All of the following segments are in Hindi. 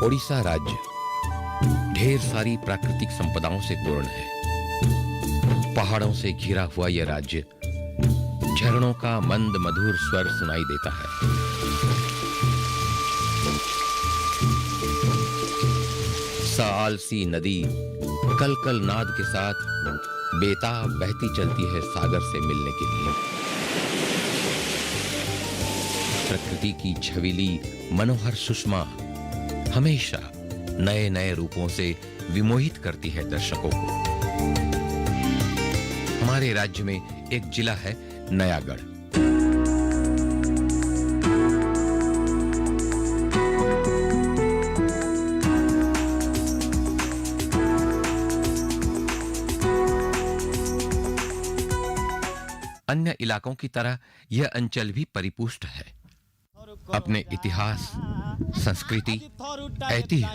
ओडिशा राज्य ढेर सारी प्राकृतिक संपदाओं से पूर्ण है। पहाड़ों से घिरा हुआ यह राज्य झरनों का मंद मधुर स्वर सुनाई देता है। साल सी नदी कल कल नाद के साथ बेताब बहती चलती है सागर से मिलने के लिए। प्रकृति की छबीली मनोहर सुषमा हमेशा नए नए रूपों से विमोहित करती है दर्शकों को। हमारे राज्य में एक जिला है नयागढ़। अन्य इलाकों की तरह यह अंचल भी परिपुष्ट है अपने इतिहास, संस्कृति, ऐतिह्य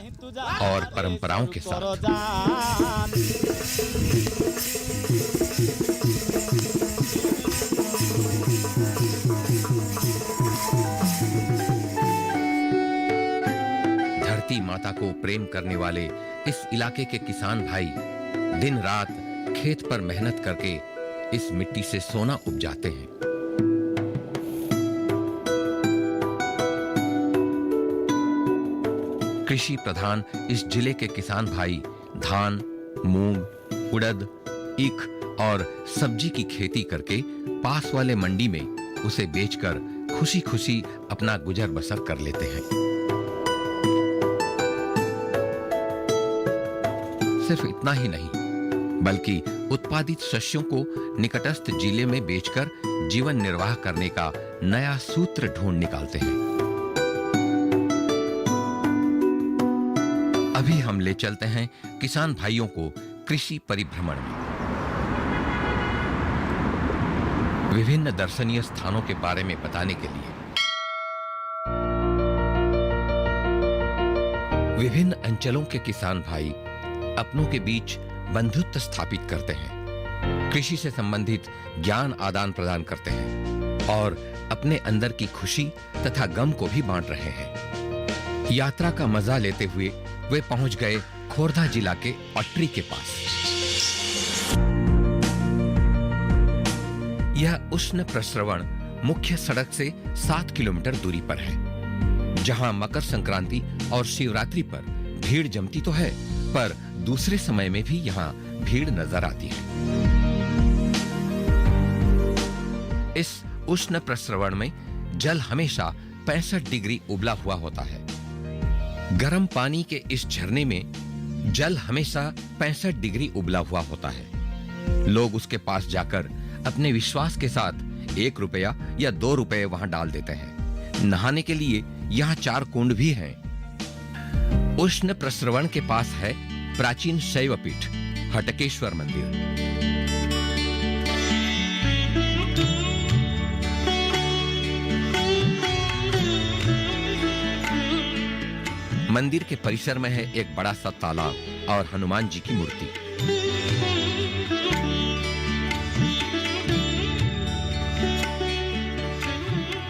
और परंपराओं के साथ। धरती माता को प्रेम करने वाले इस इलाके के किसान भाई दिन रात खेत पर मेहनत करके इस मिट्टी से सोना उपजाते हैं। कृषि प्रधान इस जिले के किसान भाई धान, मूंग, उड़द, ईख और सब्जी की खेती करके पास वाले मंडी में उसे बेचकर खुशी खुशी अपना गुजर बसर कर लेते हैं। सिर्फ इतना ही नहीं, बल्कि उत्पादित शस्यों को निकटस्थ जिले में बेचकर जीवन निर्वाह करने का नया सूत्र ढूंढ निकालते हैं। अभी हम ले चलते हैं किसान भाइयों को कृषि परिभ्रमण में। विभिन्न दर्शनीय स्थानों के बारे में बताने के लिए विभिन्न अंचलों के किसान भाई अपनों के बीच बंधुत्व स्थापित करते हैं, कृषि से संबंधित ज्ञान आदान प्रदान करते हैं और अपने अंदर की खुशी तथा गम को भी बांट रहे हैं। यात्रा का मजा लेते हुए वे पहुंच गए खोर्धा जिला के अट्री के पास। यह उष्ण प्रस्रवण मुख्य सड़क से 7 किलोमीटर दूरी पर है, जहां मकर संक्रांति और शिवरात्रि पर भीड़ जमती तो है, पर दूसरे समय में भी यहां भीड़ नजर आती है। इस उष्ण प्रस्रवण में जल हमेशा 65 डिग्री उबला हुआ होता है। गर्म पानी के इस झरने में जल हमेशा 65 डिग्री उबला हुआ होता है। लोग उसके पास जाकर अपने विश्वास के साथ 1 रुपया या 2 रुपए वहां डाल देते हैं। नहाने के लिए यहाँ 4 कुंड भी हैं। उष्ण प्रस्रवण के पास है प्राचीन शैव पीठ हटकेश्वर मंदिर। मंदिर के परिसर में है एक बड़ा सा तालाब और हनुमान जी की मूर्ति।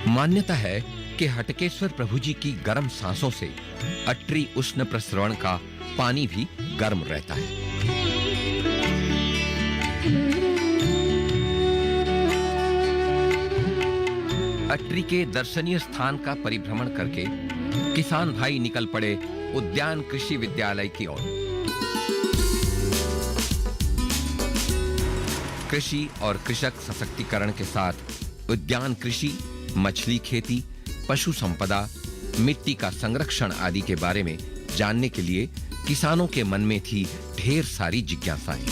मान्यता है कि हटकेश्वर प्रभु जी की गर्म सांसों से अट्री उष्ण प्रस्रवण का पानी भी गर्म रहता है। अट्री के दर्शनीय स्थान का परिभ्रमण करके किसान भाई निकल पड़े उद्यान कृषि विद्यालय की ओर। कृषि और कृषक सशक्तिकरण के साथ उद्यान कृषि, मछली खेती, पशु संपदा, मिट्टी का संरक्षण आदि के बारे में जानने के लिए किसानों के मन में थी ढेर सारी जिज्ञासाएं।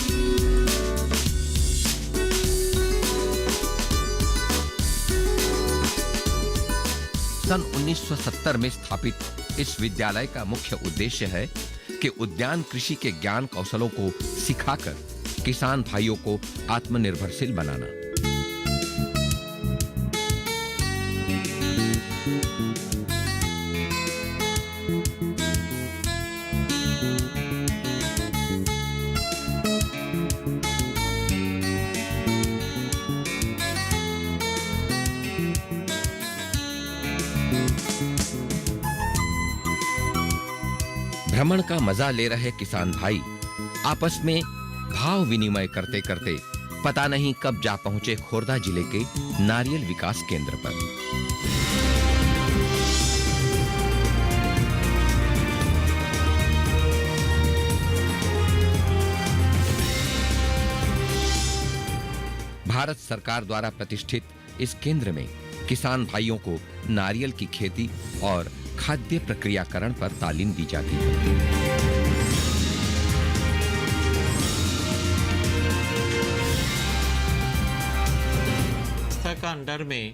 सन 1970 में स्थापित इस विद्यालय का मुख्य उद्देश्य है कि उद्यान कृषि के ज्ञान कौशलों को सिखाकर किसान भाइयों को आत्मनिर्भरशील बनाना। भ्रमण का मजा ले रहे किसान भाई आपस में भाव विनिमय करते करते पता नहीं कब जा पहुंचे खोरदा जिले के नारियल विकास केंद्र पर। भारत सरकार द्वारा प्रतिष्ठित इस केंद्र में किसान भाइयों को नारियल की खेती और खाद्य प्रक्रियाकरण पर तालीम दी जाती है। संस्था का अंडर में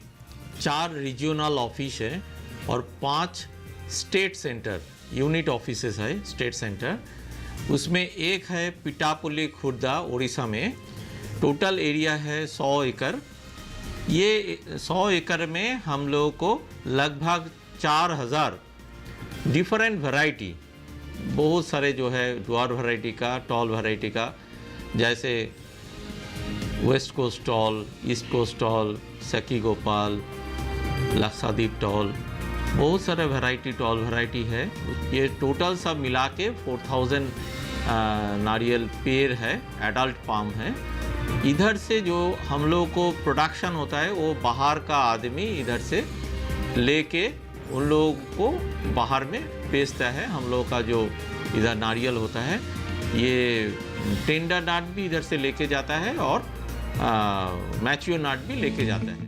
4 रीजनल ऑफिस है और 5 स्टेट सेंटर यूनिट ऑफिसेस है। स्टेट सेंटर उसमें एक है पिटापुली खुर्दा उड़ीसा में। टोटल एरिया है 100 एकड़। ये 100 एकड़ में हम लोगों को लगभग 4000 डिफरेंट वैरायटी, बहुत सारे जो है ड्वार वैरायटी का, टॉल वैरायटी का, जैसे west coast tall, east coast tall, Sakhi Gopal, लक्षाद्वीप toll, बहुत सारे वैरायटी टॉल वैरायटी है। ये टोटल सब मिला के 4000 नारियल पेड़ है, एडल्ट पाम है। इधर से जो हम लोग को प्रोडक्शन होता है वो बाहर का आदमी इधर से लेके उन लोगों को बाहर में बेचता है। हम लोग का जो इधर नारियल होता है ये टेंडर नाट भी इधर से लेके जाता है और मैच्योर नाट भी लेके जाता है।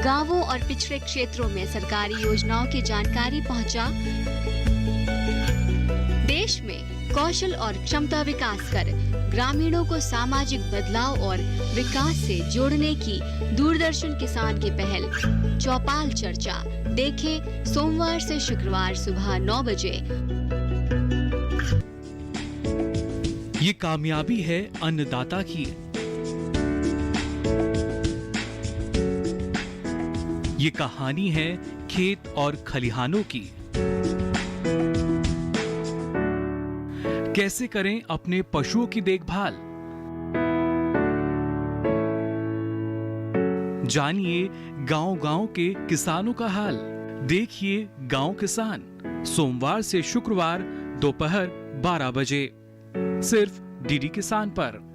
गांवों और पिछड़े क्षेत्रों में सरकारी योजनाओं की जानकारी पहुंचा। देश में कौशल और क्षमता विकास कर ग्रामीणों को सामाजिक बदलाव और विकास से जोड़ने की दूरदर्शन किसान की पहल चौपाल चर्चा देखें सोमवार से शुक्रवार सुबह 9 बजे। ये कामयाबी है अन्नदाता की। ये कहानी है खेत और खलिहानों की। कैसे करें अपने पशुओं की देखभाल, जानिए गांव-गांव के किसानों का हाल। देखिए गांव किसान सोमवार से शुक्रवार दोपहर 12 बजे सिर्फ डीडी किसान पर।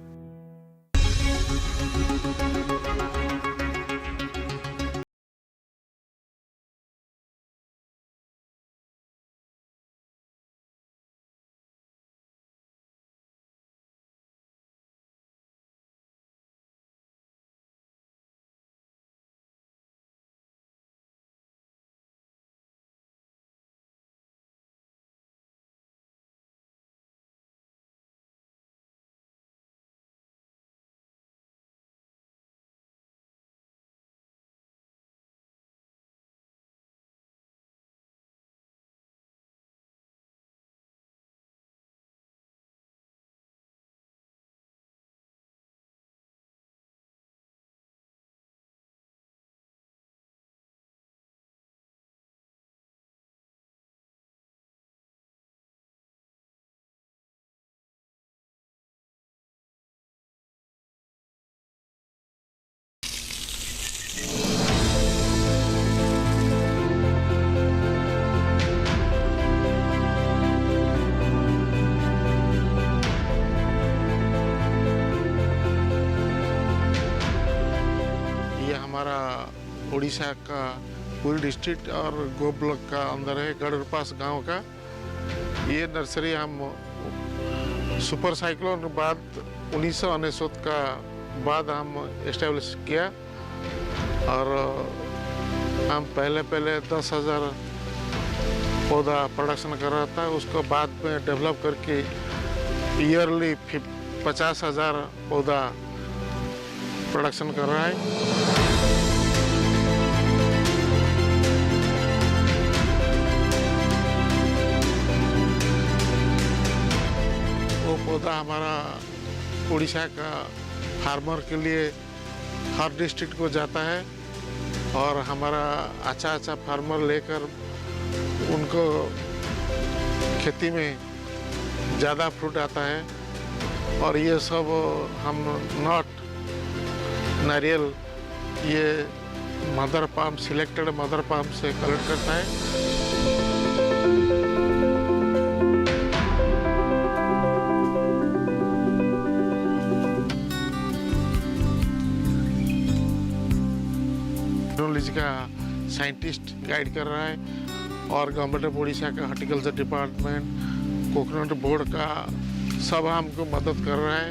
उड़ीसा का पूरी डिस्ट्रिक्ट और गो ब्लॉक का अंदर है गढ़पास गांव का। ये नर्सरी हम सुपर साइक्लोन के बाद 1969 का बाद हम एस्टेब्लिश किया और हम पहले 10,000 पौधा प्रोडक्शन कर रहा था। उसको बाद में डेवलप करके ईयरली 50,000 पौधा प्रोडक्शन कर रहा है। पौधा हमारा उड़ीसा का फार्मर के लिए हर डिस्ट्रिक्ट को जाता है और हमारा अच्छा फार्मर लेकर उनको खेती में ज़्यादा फ्रूट आता है। और ये सब हम नॉट नारियल ये mother palm, selected mother palm से कलेक्ट करता है। टेक्नोलॉजी का साइंटिस्ट गाइड कर रहा है और गवर्नमेंट ऑफ उड़ीसा का हॉर्टिकल्चर डिपार्टमेंट, कोकोनट बोर्ड का सब हमको मदद कर रहा है।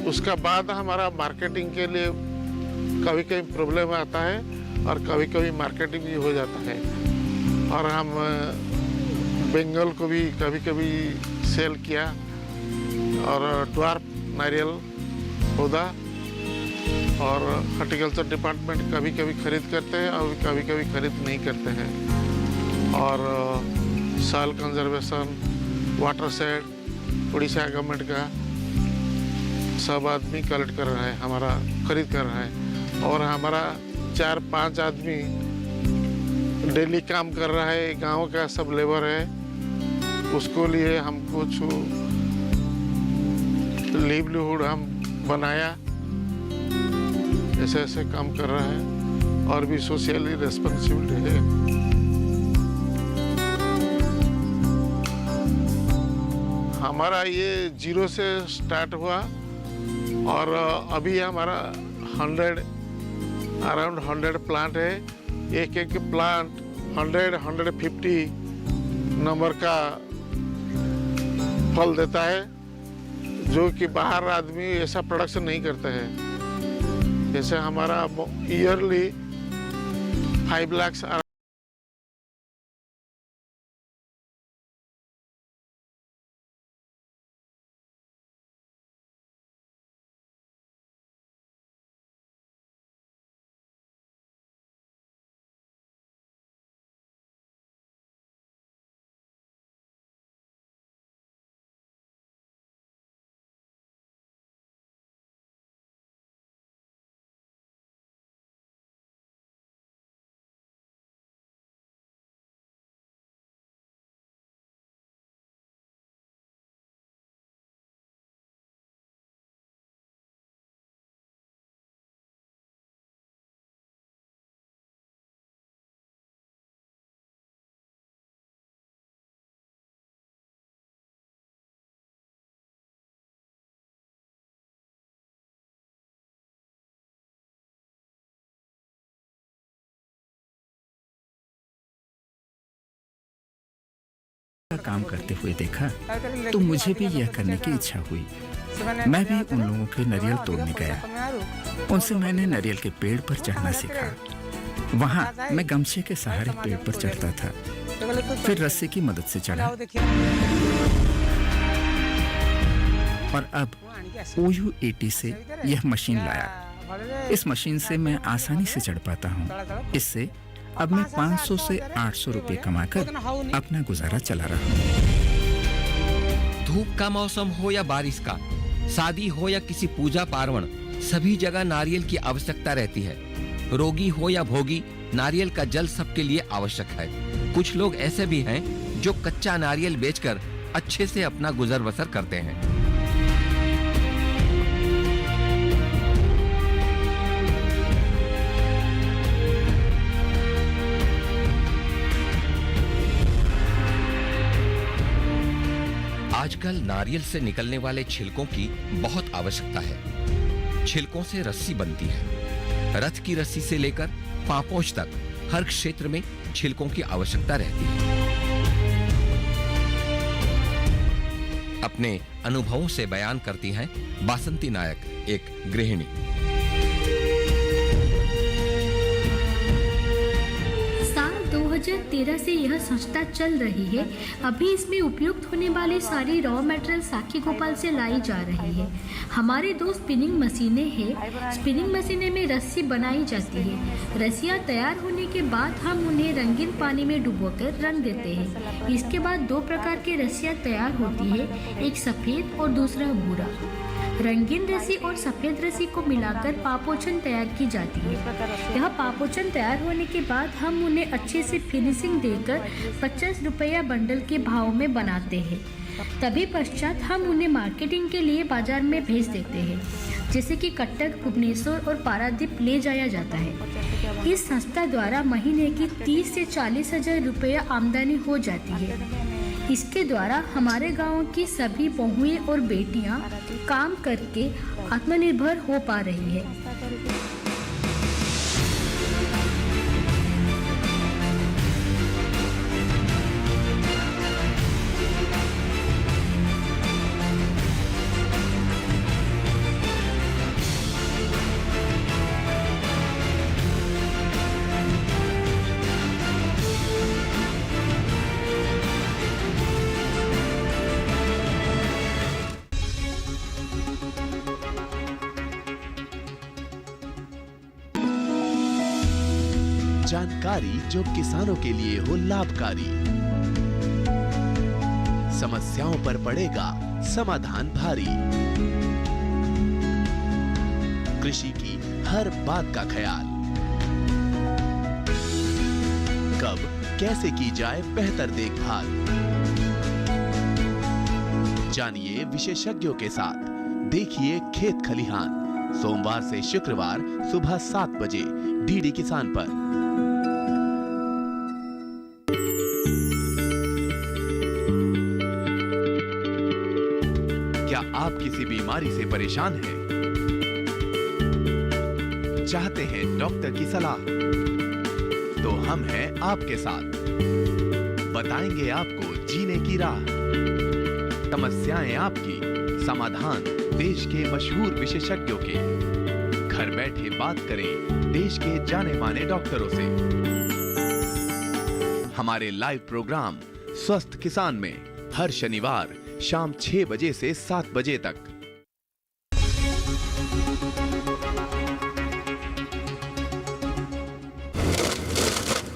उसका बाद हमारा मार्केटिंग के लिए कभी कभी प्रॉब्लम आता है और कभी कभी मार्केटिंग भी हो जाता है। और हम बंगाल को भी कभी कभी सेल किया और ड्वार्फ नारियल पौधा और हॉर्टिकल्चर डिपार्टमेंट कभी कभी खरीद करते हैं और कभी कभी खरीद नहीं करते हैं। और soil conservation, water shade Orissa government का सब आदमी कलेक्ट कर रहा है, हमारा खरीद कर रहा है। और हमारा 4-5 आदमी डेली काम कर रहा है, गांव का सब लेबर है, उसको लिए हम कुछ लिवलीहुड हम बनाया, ऐसे ऐसे काम कर रहा है और भी सोशली रेस्पॉन्सिबिलिटी है। हमारा ये 0 से स्टार्ट हुआ और अभी हमारा अराउंड 100 प्लांट है। एक एक प्लांट 100-150 नंबर का फल देता है, जो कि बाहर आदमी ऐसा प्रोडक्शन नहीं करता है। जैसे हमारा ईयरली 5 लाख काम करते हुए देखा तो मुझे भी यह करने की इच्छा हुई। मैं भी उन लोगों के नारियल तोड़ने गया। उनसे मैंने नारियल के पेड़ पर चढ़ना सीखा। वहाँ मैं गमछे के सहारे पेड़ पर चढ़ता था, फिर रस्सी की मदद से चढ़ा और अब OU80 से यह मशीन लाया। इस मशीन से मैं आसानी से चढ़ पाता हूँ। इससे अब मैं 500 से 800 रुपए कमाकर अपना गुजारा चला रहा हूँ। धूप का मौसम हो या बारिश का, शादी हो या किसी पूजा पार्वण, सभी जगह नारियल की आवश्यकता रहती है। रोगी हो या भोगी, नारियल का जल सबके लिए आवश्यक है। कुछ लोग ऐसे भी हैं जो कच्चा नारियल बेचकर अच्छे से अपना गुजर बसर करते हैं। आजकल नारियल से निकलने वाले छिलकों की बहुत आवश्यकता है। छिलकों से रस्सी बनती है। रथ की रस्सी से लेकर पापोच तक हर क्षेत्र में छिलकों की आवश्यकता रहती है। अपने अनुभवों से बयान करती हैं बासंती नायक, एक गृहिणी। साल 2013 से यह संस्था चल रही है। अभी इसमें उपयुक्त होने वाली सारी रॉ मटेरियल साखी गोपाल से लाई जा रही है। हमारे 2 स्पिनिंग मशीनें हैं। स्पिनिंग मशीनें में रस्सी बनाई जाती है। रस्सियाँ तैयार होने के बाद हम उन्हें रंगीन पानी में डुबोकर रंग देते हैं। इसके बाद 2 प्रकार की रस्सियाँ तैयार होती है, एक सफ़ेद और दूसरा भूरा। रंगीन रस्सी और सफ़ेद रस्सी को मिलाकर पापोछन तैयार की जाती है। यह पापोछन तैयार होने के बाद हम उन्हें अच्छे से फिनिशिंग देकर 50 रुपया बंडल के भाव में बनाते हैं। तभी पश्चात हम उन्हें मार्केटिंग के लिए बाजार में भेज देते हैं। जैसे कि कटक, भुवनेश्वर और पारादीप ले जाया जाता है। इस संस्था द्वारा महीने की 30 से 40 हजार रुपया आमदनी हो जाती है। इसके द्वारा हमारे गांव की सभी बहुएं और बेटियां काम करके आत्मनिर्भर हो पा रही है। जानकारी जो किसानों के लिए हो लाभकारी, समस्याओं पर पड़ेगा समाधान भारी, कृषि की हर बात का ख्याल, कब कैसे की जाए बेहतर देखभाल, जानिए विशेषज्ञों के साथ, देखिए खेत खलिहान, सोमवार से शुक्रवार सुबह 7 बजे डीडी किसान पर। क्या आप किसी बीमारी से परेशान हैं? चाहते हैं डॉक्टर की सलाह? तो हम हैं आपके साथ, बताएंगे आपको जीने की राह, समस्याएं आपकी, समाधान देश के मशहूर विशेषज्ञों के। घर बैठे बात करें देश के जाने माने डॉक्टरों से। हमारे लाइव प्रोग्राम स्वस्थ किसान में हर शनिवार शाम 6 बजे से 7 बजे तक।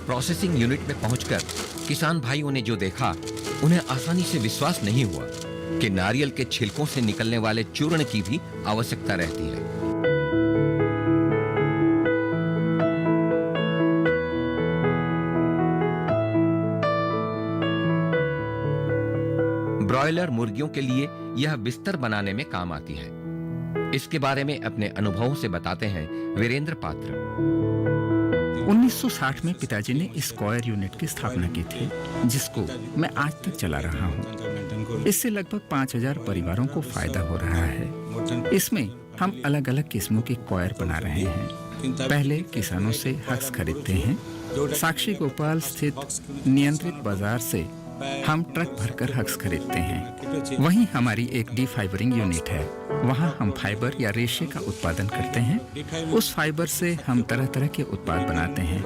प्रोसेसिंग यूनिट में पहुंचकर किसान भाइयों ने जो देखा, उन्हें आसानी से विश्वास नहीं हुआ कि नारियल के छिलकों से निकलने वाले चूर्ण की भी आवश्यकता रहती है। ब्रॉयलर मुर्गियों के लिए यह बिस्तर बनाने में काम आती है। इसके बारे में अपने अनुभवों से बताते हैं वीरेंद्र पात्र। 1960 में पिताजी ने इस कॉयर यूनिट की स्थापना की थी, जिसको मैं आज तक चला रहा हूँ। इससे लगभग 5000 परिवारों को फायदा हो रहा है। इसमें हम अलग अलग किस्मों के कॉयर बना रहे हैं। पहले किसानों से हक्स खरीदते हैं। साक्षी गोपाल स्थित नियंत्रित बाजार से हम ट्रक भरकर हक्स खरीदते हैं। वहीं हमारी एक डी फाइबरिंग यूनिट है। वहां हम फाइबर या रेशे का उत्पादन करते हैं। उस फाइबर से हम तरह तरह के उत्पाद बनाते हैं।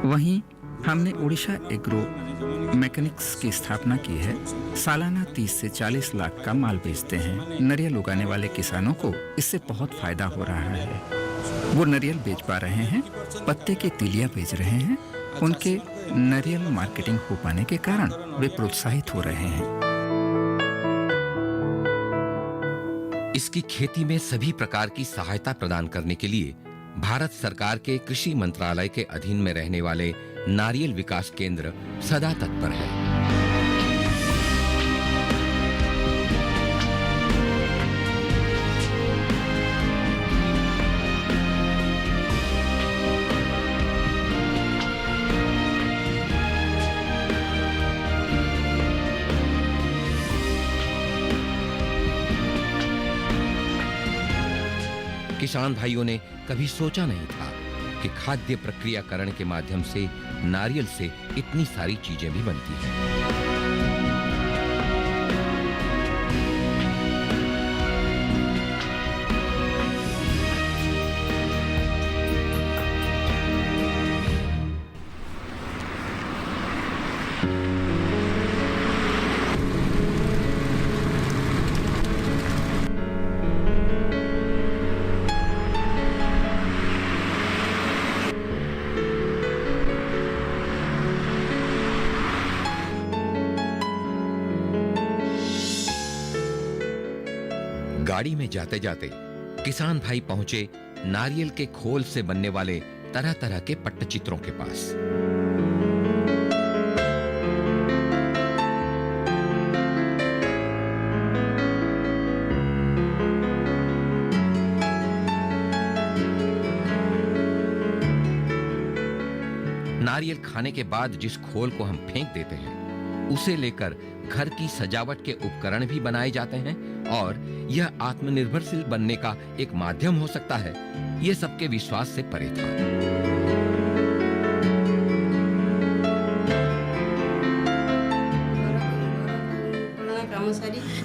वहीं हमने उड़ीसा एग्रो मैकेनिक्स की स्थापना की है। सालाना 30 से 40 लाख का माल बेचते हैं। नारियल उगाने वाले किसानों को इससे बहुत फायदा हो रहा है। वो नारियल बेच पा रहे हैं, पत्ते के तीलियां बेच रहे हैं। उनके नारियल मार्केटिंग हो पाने के कारण वे प्रोत्साहित हो रहे हैं। इसकी खेती में सभी प्रकार की सहायता प्रदान करने के लिए भारत सरकार के कृषि मंत्रालय के अधीन में रहने वाले नारियल विकास केंद्र सदा तत्पर है। किसान भाइयों ने कभी सोचा नहीं था कि खाद्य प्रक्रियाकरण के माध्यम से नारियल से इतनी सारी चीजें भी बनती हैं। गाड़ी में जाते जाते किसान भाई पहुंचे नारियल के खोल से बनने वाले तरह तरह के पट्टचित्रों के पास। नारियल खाने के बाद जिस खोल को हम फेंक देते हैं, उसे लेकर घर की सजावट के उपकरण भी बनाए जाते हैं और यह आत्मनिर्भरशील बनने का एक माध्यम हो सकता है, यह सबके विश्वास से परे था।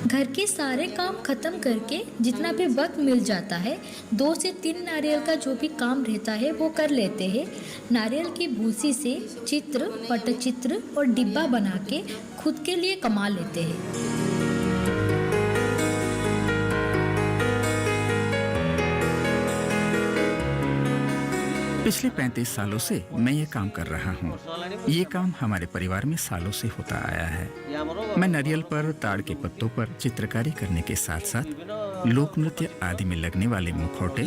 घर के सारे काम खत्म करके जितना भी वक्त मिल जाता है, 2 से 3 नारियल का जो भी काम रहता है वो कर लेते हैं। नारियल की भूसी से चित्र, पटचित्र और डिब्बा बना के खुद के लिए कमा लेते हैं। पिछले 35 सालों से मैं ये काम कर रहा हूँ। ये काम हमारे परिवार में सालों से होता आया है। मैं नारियल पर, ताड़ के पत्तों पर चित्रकारी करने के साथ साथ लोक नृत्य आदि में लगने वाले मुखौटे,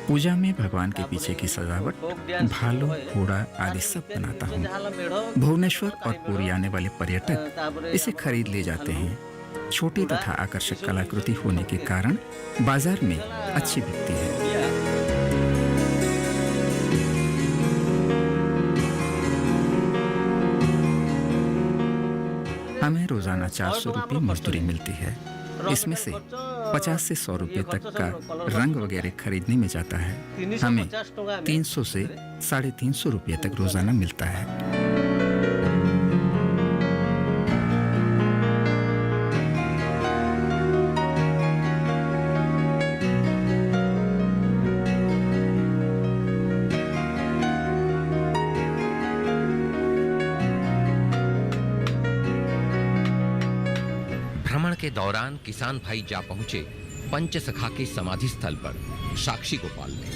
पूजा में भगवान के पीछे की सजावट, भालू, घोड़ा आदि सब बनाता हूँ। भुवनेश्वर और पुरी आने वाले पर्यटक इसे खरीद ले जाते हैं। छोटी तथा आकर्षक कलाकृति होने के कारण बाजार में अच्छी बिकती है। हमें रोजाना 400 रुपये मजदूरी मिलती है। इसमें से 50 से 100 रुपये तक का रंग वगैरह खरीदने में जाता है। हमें 300 से 350 रुपये तक रोजाना मिलता है। भ्रमण के दौरान किसान भाई जा पहुंचे पंचसखा के समाधि स्थल पर साक्षी गोपाल में।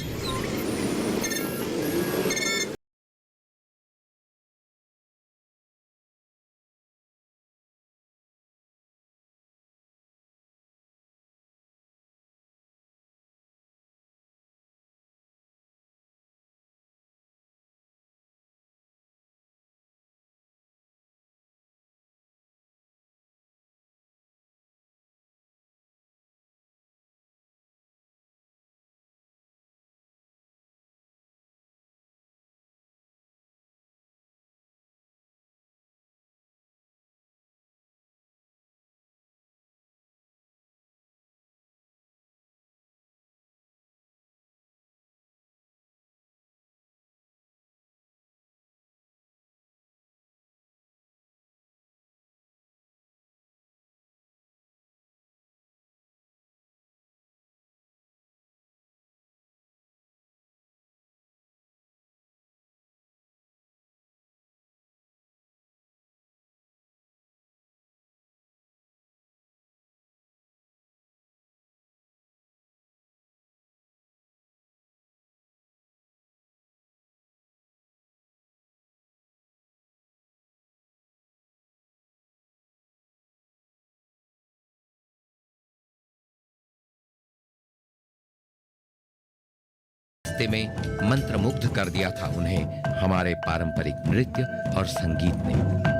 रास्ते में मंत्रमुग्ध कर दिया था उन्हें हमारे पारंपरिक नृत्य और संगीत ने।